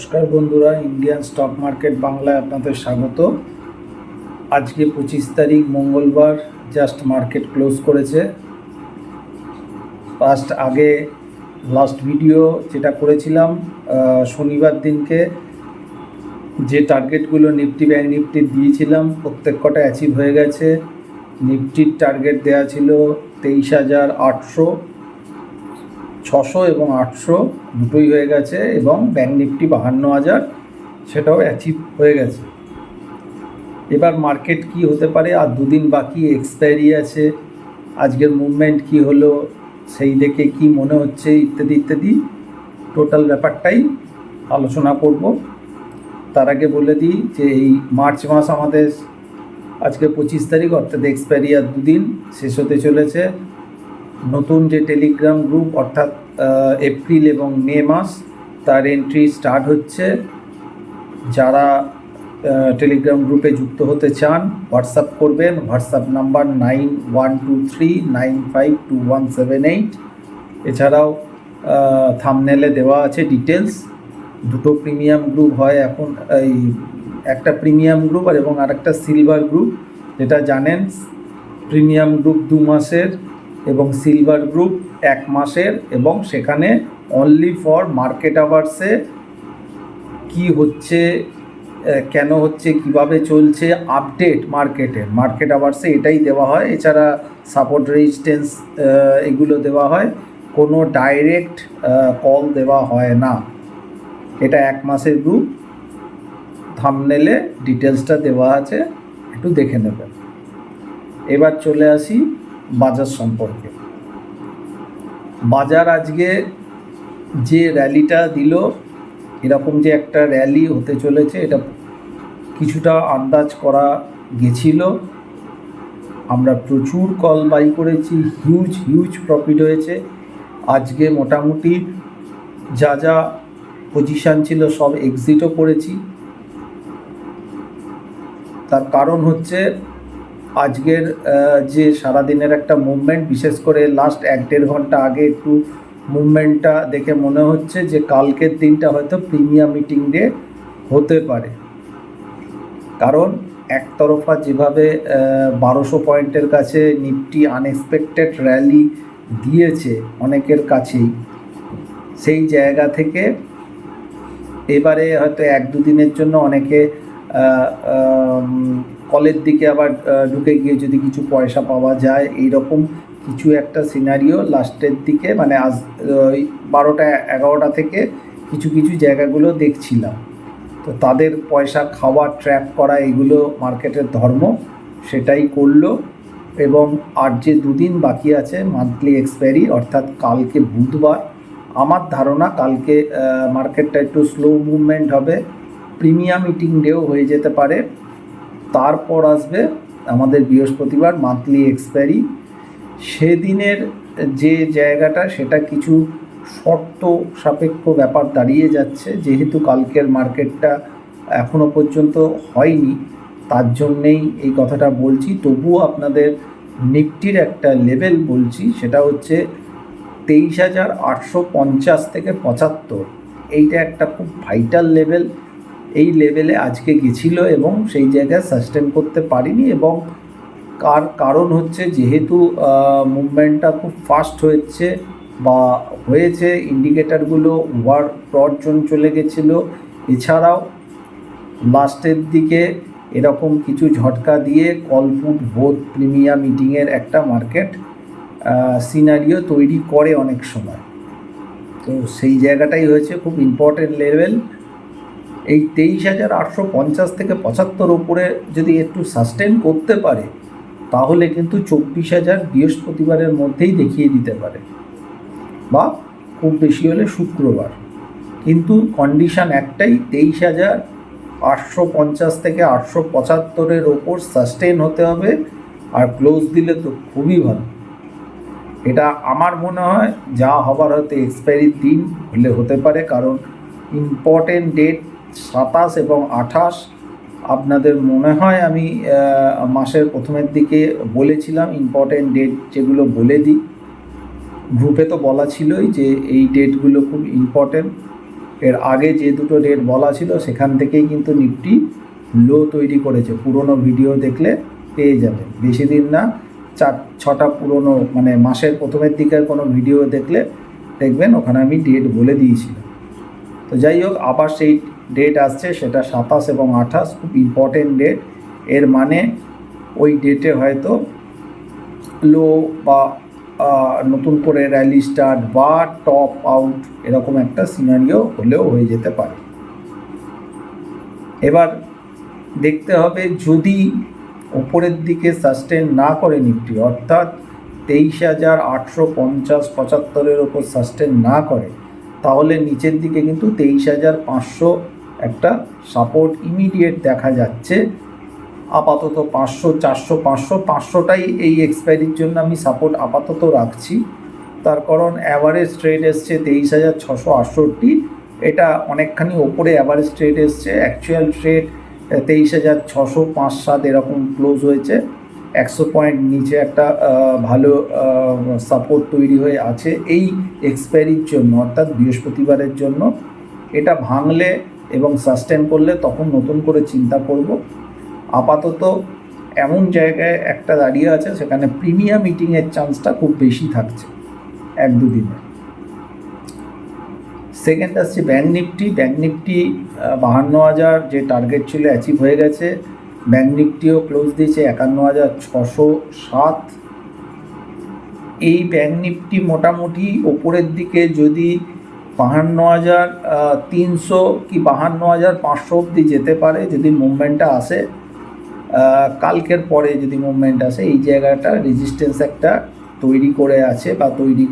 নমস্কার বন্ধুরা, Indian stock market বাংলায় আপনাদের স্বাগত। আজকে 25 তারিখ মঙ্গলবার, জাস্ট মার্কেট ক্লোজ করেছে। লাস্ট ভিডিও যেটা করেছিলাম শনিবার দিনকে, যে টার্গেটগুলো নিফটি ব্যাঙ্ক নিফটির দিয়েছিলাম প্রত্যেক কটা অ্যাচিভ হয়ে গেছে। নিফটির টার্গেট দেওয়া ছিল 23,800, 600 এবং 800 দুটোই হয়ে গেছে, এবং ব্যাঙ্ক নিফটি 52,000 সেটাও অ্যাচিভ হয়ে গেছে। এবার মার্কেট কি হতে পারে, আর দুদিন বাকি এক্সপায়ারি আছে, আজকের মুভমেন্ট কি হলো সেই দেখে কি মনে হচ্ছে ইত্যাদি ইত্যাদি টোটাল ব্যাপারটাই আলোচনা করব। তার আগে বলে দিই যে এই মার্চ মাস আমাদের আজকে 25 তারিখ, অর্থাৎ এক্সপায়ারি আর দুদিন, শেষ হতে চলেছে। নতুন যে টেলিগ্রাম গ্রুপ অর্থাৎ এপ্রিল এবং মে মাস, তার এন্ট্রি স্টার্ট হচ্ছে। যারা টেলিগ্রাম গ্রুপে যুক্ত হতে চান হোয়াটসঅ্যাপ করবেন। WhatsApp number 9123952178। এছাড়াও থাম্বনেলে দেওয়া আছে ডিটেলস। দুটো প্রিমিয়াম গ্রুপ হয় এখন, এই একটা প্রিমিয়াম গ্রুপ আর এবং আরেকটা সিলভার গ্রুপ। যেটা জানেন, প্রিমিয়াম গ্রুপ 2 মাসের এবং সিলভার গ্রুপ 1 মাসের, এবং সেখানে অনলি ফর মার্কেট আওয়ার্সে কি হচ্ছে, কেন হচ্ছে, কিভাবে চলছে, আপডেট মার্কেট আওয়ার্সে এটাই দেওয়া হয়। এছাড়া সাপোর্ট রেজিস্ট্যান্স এগুলো দেওয়া হয়, কোনো ডাইরেক্ট কল দেওয়া হয় না। এটা 1 মাসের গ্রুপ। থাম্বনেলে ডিটেলসটা দেওয়া আছে, একটু দেখে নেবেন। এবার চলে আসি বাজার সম্পর্কে। বাজার আজকে যে র্যালিটা দিল, এরকম যে একটা র্যালি হতে চলেছে এটা কিছুটা আন্দাজ করা গেছিল। আমরা প্রচুর কল বাই করেছি, হিউজ প্রফিট হয়েছে। আজকে মোটামুটি যা পজিশান ছিল সব এক্সিটও করেছি। তার কারণ হচ্ছে আজকের যে সারাদিনের একটা মুভমেন্ট, বিশেষ করে লাস্ট 1-1.5 ঘন্টা আগে একটু মুভমেন্টটা দেখে মনে হচ্ছে যে কালকের দিনটা হয়তো প্রিমিয়াম মিটিং ডে হতে পারে। কারণ একতরফা যেভাবে 1200 পয়েন্টের কাছে নিফটি আনএক্সপেক্টেড র্যালি দিয়েছে অনেকের কাছেই, সেই জায়গা থেকে এবারে হয়তো 1-2 দিনের জন্য অনেকে কলের দিকে আবার ঢুকে গিয়ে যদি কিছু পয়সা পাওয়া যায়, এইরকম কিছু একটা সিনারিও লাস্টের দিকে, মানে আজ 12টা-11টা থেকে কিছু জায়গাগুলো দেখছিলাম। তো তাদের পয়সা খাওয়া, ট্র্যাপ করা, এগুলো মার্কেটের ধর্ম, সেটাই করলো। এবং আর যে 2 দিন বাকি আছে মান্থলি এক্সপায়ারি, অর্থাৎ কালকে বুধবার, আমার ধারণা কালকে মার্কেটটা একটু স্লো মুভমেন্ট হবে, প্রিমিয়াম মিটিং ডেও হয়ে যেতে পারে। তারপর আসবে আমাদের বৃহস্পতিবার মান্থলি এক্সপায়ারি। সেদিনের যে জায়গাটা, সেটা কিছু শর্ত সাপেক্ষ ব্যাপার দাঁড়িয়ে যাচ্ছে, যেহেতু কালকের মার্কেটটা এখনও পর্যন্ত হয়নি, তার জন্যেই এই কথাটা বলছি। তবুও আপনাদের নিফটির একটা লেভেল বলছি, সেটা হচ্ছে 23,850 থেকে 75। এইটা একটা খুব ভাইটাল লেভেল। এই লেভেলে আজকে গেছিল এবং সেই জায়গায় সাস্টেন করতে পারিনি, এবং কারণ হচ্ছে যেহেতু মুভমেন্টটা খুব ফাস্ট হয়েছে, ইন্ডিকেটারগুলো ওভার ব্রড জোন চলে গেছিলো। এছাড়াও লাস্টের দিকে এরকম কিছু ঝটকা দিয়ে কল পুট বোথ প্রিমিয়াম মিটিংয়ের একটা মার্কেট সিনারিও তৈরি করে অনেক সময়। তো সেই জায়গাটাই হয়েছে খুব ইম্পর্টেন্ট লেভেল। এই 23,850 থেকে 75 ওপরে যদি একটু সাস্টেন করতে পারে, তাহলে কিন্তু 24,000 বৃহস্পতিবারের মধ্যেই দেখিয়ে দিতে পারে, বা খুব বেশি হলে শুক্রবার। কিন্তু কন্ডিশান একটাই, 23,850 থেকে 875-এর ওপর সাস্টেন হতে হবে, আর ক্লোজ দিলে তো খুবই ভালো। এটা আমার মনে হয় যা হবার হয়তো এক্সপায়ারির দিন হলে হতে পারে, কারণ ইম্পর্টেন্ট ডেট 27 এবং 28 আপনাদের মনে হয় আমি মাসের প্রথমের দিকে বলেছিলাম। ইম্পর্টেন্ট ডেট যেগুলো বলে দিই, গ্রুপে তো বলা ছিলই যে এই ডেটগুলো খুব ইম্পর্টেন্ট, এর আগে যে দুটো রেট বলা ছিল সেখান থেকেই কিন্তু নিফটি লো তৈরি করেছে। পুরনো ভিডিও দেখলে পেয়ে যাবেন, বেশি দিন না, 4-6টা পুরনো মানে মাসের প্রথমের দিকের কোনো ভিডিও দেখলে দেখবেন ওখানে আমি ডেট বলে দিয়েছিলাম। তো যাই হোক, আবার সেই ডেট আসছে, সেটা 27 এবং 28, খুব ইম্পর্টেন্ট ডেট। এর মানে ওই ডেটে হয়তো লো বা নতুন করে র্যালি স্টার্ট বা টপ আউট এরকম একটা সিনারিও হলেও হয়ে যেতে পারে। এবার দেখতে হবে, যদি ওপরের দিকে সাস্টেন না করে নিফটি, অর্থাৎ 23,850-75 ওপর সাস্টেন না করে, তাহলে নিচের দিকে কিন্তু 23,500 একটা সাপোর্ট ইমিডিয়েট দেখা যাচ্ছে। আপাতত 500, 400, 500, 500টাই এই এক্সপায়ারির জন্য আমি সাপোর্ট আপাতত রাখছি। তার কারণ অ্যাভারেজ ট্রেড এসছে 23,668, এটা অনেকখানি ওপরে অ্যাভারেজ ট্রেড এসছে। অ্যাকচুয়াল ট্রেড 23,605-7 এরকম ক্লোজ হয়েছে। 100 পয়েন্ট নিচে একটা ভালো সাপোর্ট তৈরি হয়ে আছে এই এক্সপায়ারির জন্য, অর্থাৎ বৃহস্পতিবারের জন্য। এটা ভাঙলে এবং সাস্টেন করলে তখন নতুন করে চিন্তা করব। আপাতত এমন জায়গায় একটা দাঁড়িয়ে আছে সেখানে প্রিমিয়াম মিটিংয়ের চান্সটা খুব বেশি থাকছে 1-2 দিনে। সেকেন্ড আসছে ব্যাঙ্ক নিফটি। ব্যাঙ্ক নিফটি 52,000 যে টার্গেট ছিল অ্যাচিভ হয়ে গেছে। ব্যাঙ্ক নিফটিও ক্লোজ দিয়েছে 51,607। এই ব্যাঙ্ক নিফটি মোটামুটি ওপরের দিকে যদি 52,300 কি 52,500 অবধি যেতে পারে, যদি মুভমেন্টটা আসে, কালকের পরে যদি মুভমেন্ট আসে, এই জায়গাটা রেজিস্ট্যান্স একটা তৈরি করে আছে বা তৈরি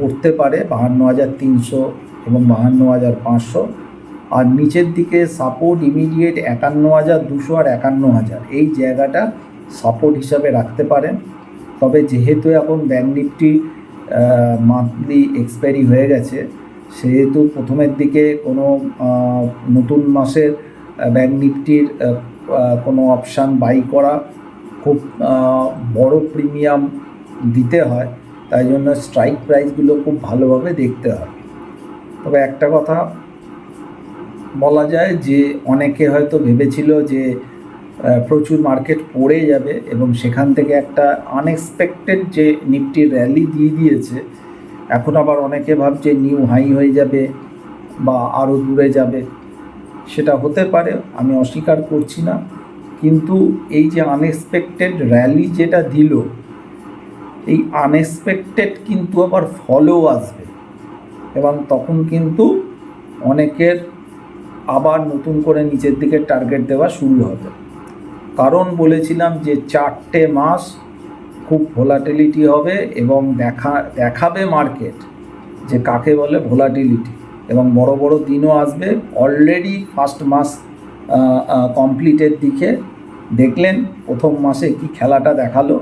করতে পারে 52,300 এবং 52,500। আর নিচের দিকে সাপোর্ট ইমিডিয়েট 51,200 আর 51,000, এই জায়গাটা সাপোর্ট হিসাবে রাখতে পারেন। তবে যেহেতু এখন ব্যাঙ্ক নিফটি মান্থলি এক্সপায়ারি হয়ে গেছে, সেহেতু প্রথমের দিকে কোনো নতুন মাসের ব্যাঙ্ক নিফটির কোনো অপশান বাই করা খুব বড় প্রিমিয়াম দিতে হয়, তাই জন্য স্ট্রাইক প্রাইসগুলো খুব ভালোভাবে দেখতে হয়। তবে একটা কথা বলা যায় যে অনেকে হয়তো ভেবেছিল যে প্রচুর মার্কেট পড়ে যাবে এবং সেখান থেকে একটা আনএক্সপেক্টেড যে নিফটি র্যালি দিয়ে দিয়েছে, এখন আবার অনেকে ভাবছে নিউ হাই হয়ে যাবে বা আরও দূরে যাবে। সেটা হতে পারে, আমি অস্বীকার করছি না, কিন্তু এই যে আনএক্সপেক্টেড র্যালি যেটা দিল, এই আনএক্সপেক্টেড কিন্তু আবার ফলো আসবে এবং তখন কিন্তু অনেকের আবার নতুন করে নিচের দিকে টার্গেট দেওয়া শুরু হবে। কারণ বলেছিলাম যে 4টে মাস খুব ভোলাটিলিটি হবে এবং দেখাবে মার্কেট যে কাকে বলে ভোলাটিলিটি, এবং বড় বড় দিনও আসবে। অলরেডি ফার্স্ট মাস কমপ্লিটের দিকে দেখলেন প্রথম মাসে কি খেলাটা দেখালো।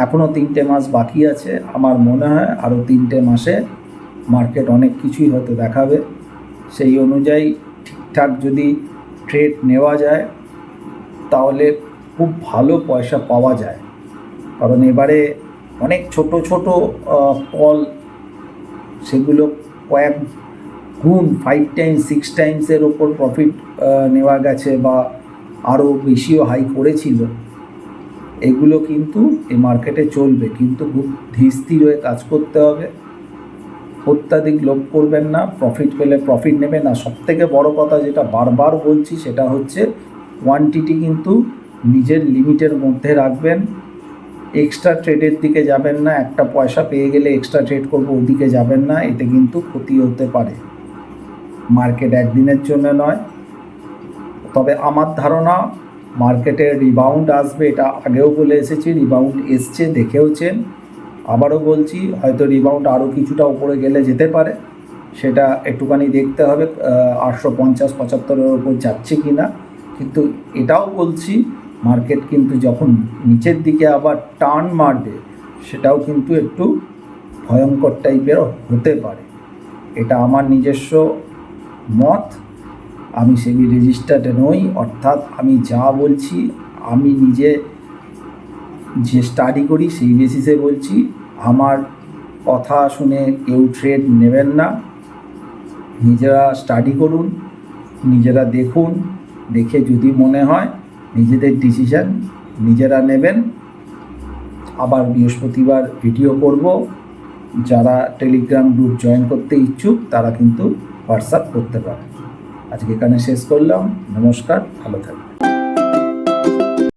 এখনও 3টে মাস বাকি আছে, আমার মনে হয় আরও 3টে মাসে মার্কেট অনেক কিছুই হয়তো দেখাবে। সেই অনুযায়ী ঠিকঠাক যদি ট্রেড নেওয়া যায় তাহলে খুব ভালো পয়সা পাওয়া যায়। কারণ এবারে অনেক ছোট ছোট কল, সেগুলো কয়েক গুণ 5 টাইমস 6 টাইমসের ওপর প্রফিট নেওয়া গেছে বা আরও বেশিও হাই করেছিল। এগুলো কিন্তু এই মার্কেটে চলবে, কিন্তু খুব ধীর স্থির হয়ে কাজ করতে হবে। অত্যাধিক লোভ করবেন না, প্রফিট পেলে প্রফিট নেবেন। আর সবথেকে বড় কথা যেটা বারবার বলছি সেটা হচ্ছে কোয়ান্টিটি কিন্তু নিজের লিমিটের মধ্যে রাখবেন। এক্সট্রা ট্রেডের দিকে যাবেন না, একটা পয়সা পেয়ে গেলে এক্সট্রা ট্রেড করবো ওদিকে যাবেন না, এতে কিন্তু ক্ষতি হতে পারে। মার্কেট একদিনের জন্য নয়, তবে আমার ধারণা মার্কেটের রিবাউন্ড আসবে, এটা আগেও বলে এসেছি, রিবাউন্ড এসছে, দেখেওছেন। আবারও বলছি, হয়তো রিবাউন্ড আরও কিছুটা উপরে গেলে যেতে পারে, সেটা একটুখানি দেখতে হবে 850-75-এর ওপর যাচ্ছে কি না। কিন্তু এটাও বলছি, মার্কেট কিন্তু যখন নিচের দিকে আবার টার্ন মারবে, সেটাও কিন্তু একটু ভয়ঙ্কর টাইপের হতে পারে। এটা আমার নিজস্ব মত, আমি সেবি রেজিস্টার্ড নই, অর্থাৎ আমি যা বলছি আমি নিজে যে স্টাডি করি সেই বেসিসে বলছি। আমার কথা শুনে কেউ ট্রেড নেবেন না, নিজেরা স্টাডি করুন, নিজেরা দেখুন, দেখে যদি মনে হয় নিজেদের ডিসিশান নিজেরা নেবেন। আবার বৃহস্পতিবার ভিডিও করব। যারা টেলিগ্রাম গ্রুপ জয়েন করতে ইচ্ছুক তারা কিন্তু হোয়াটসঅ্যাপ করতে পারে। আজকে এখানে শেষ করলাম। নমস্কার, ভালো থাকবেন।